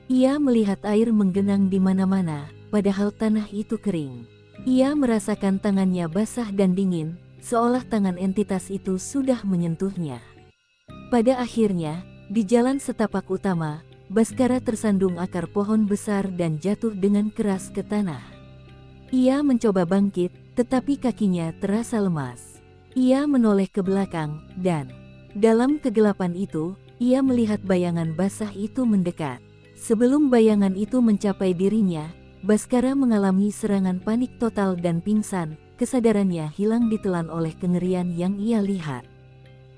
Ia melihat air menggenang di mana-mana, padahal tanah itu kering. Ia merasakan tangannya basah dan dingin, seolah tangan entitas itu sudah menyentuhnya. Pada akhirnya, di jalan setapak utama, Baskara tersandung akar pohon besar dan jatuh dengan keras ke tanah. Ia mencoba bangkit, tetapi kakinya terasa lemas. Ia menoleh ke belakang, dan dalam kegelapan itu, ia melihat bayangan basah itu mendekat. Sebelum bayangan itu mencapai dirinya, Baskara mengalami serangan panik total dan pingsan, kesadarannya hilang ditelan oleh kengerian yang ia lihat.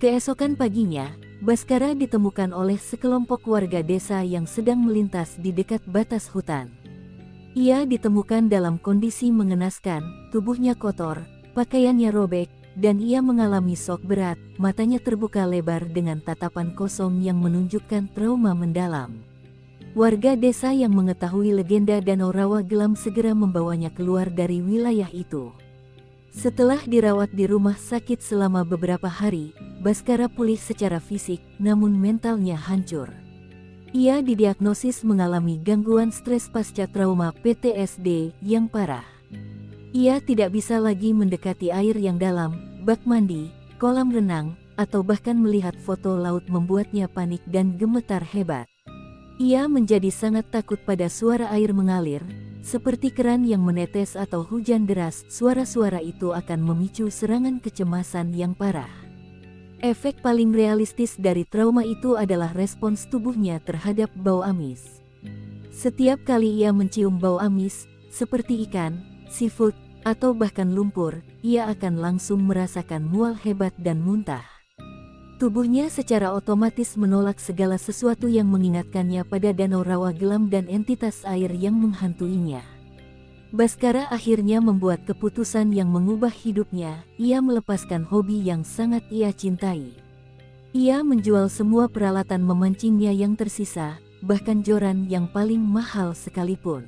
Keesokan paginya, Baskara ditemukan oleh sekelompok warga desa yang sedang melintas di dekat batas hutan. Ia ditemukan dalam kondisi mengenaskan, tubuhnya kotor, pakaiannya robek, dan ia mengalami shock berat, matanya terbuka lebar dengan tatapan kosong yang menunjukkan trauma mendalam. Warga desa yang mengetahui legenda Danau Rawa Gelam segera membawanya keluar dari wilayah itu. Setelah dirawat di rumah sakit selama beberapa hari, Baskara pulih secara fisik, namun mentalnya hancur. Ia didiagnosis mengalami gangguan stres pasca trauma PTSD yang parah. Ia tidak bisa lagi mendekati air yang dalam, bak mandi, kolam renang, atau bahkan melihat foto laut membuatnya panik dan gemetar hebat. Ia menjadi sangat takut pada suara air mengalir, seperti keran yang menetes atau hujan deras. Suara-suara itu akan memicu serangan kecemasan yang parah. Efek paling realistis dari trauma itu adalah respons tubuhnya terhadap bau amis. Setiap kali ia mencium bau amis, seperti ikan, seafood, atau bahkan lumpur, ia akan langsung merasakan mual hebat dan muntah. Tubuhnya secara otomatis menolak segala sesuatu yang mengingatkannya pada danau rawa gelap dan entitas air yang menghantuinya. Baskara akhirnya membuat keputusan yang mengubah hidupnya. Ia melepaskan hobi yang sangat ia cintai. Ia menjual semua peralatan memancingnya yang tersisa, bahkan joran yang paling mahal sekalipun.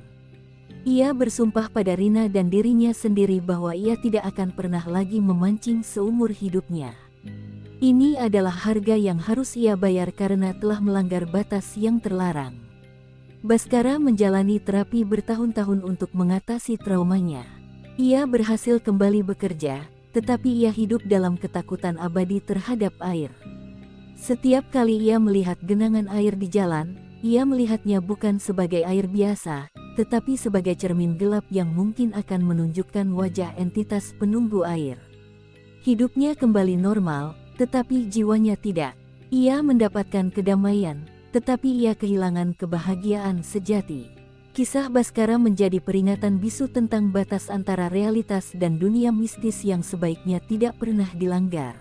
Ia bersumpah pada Rina dan dirinya sendiri bahwa ia tidak akan pernah lagi memancing seumur hidupnya. Ini adalah harga yang harus ia bayar karena telah melanggar batas yang terlarang. Baskara menjalani terapi bertahun-tahun untuk mengatasi traumanya. Ia berhasil kembali bekerja, tetapi ia hidup dalam ketakutan abadi terhadap air. Setiap kali ia melihat genangan air di jalan, ia melihatnya bukan sebagai air biasa, tetapi sebagai cermin gelap yang mungkin akan menunjukkan wajah entitas penunggu air. Hidupnya kembali normal, tetapi jiwanya tidak. Ia mendapatkan kedamaian, tetapi ia kehilangan kebahagiaan sejati. Kisah Baskara menjadi peringatan bisu tentang batas antara realitas dan dunia mistis yang sebaiknya tidak pernah dilanggar.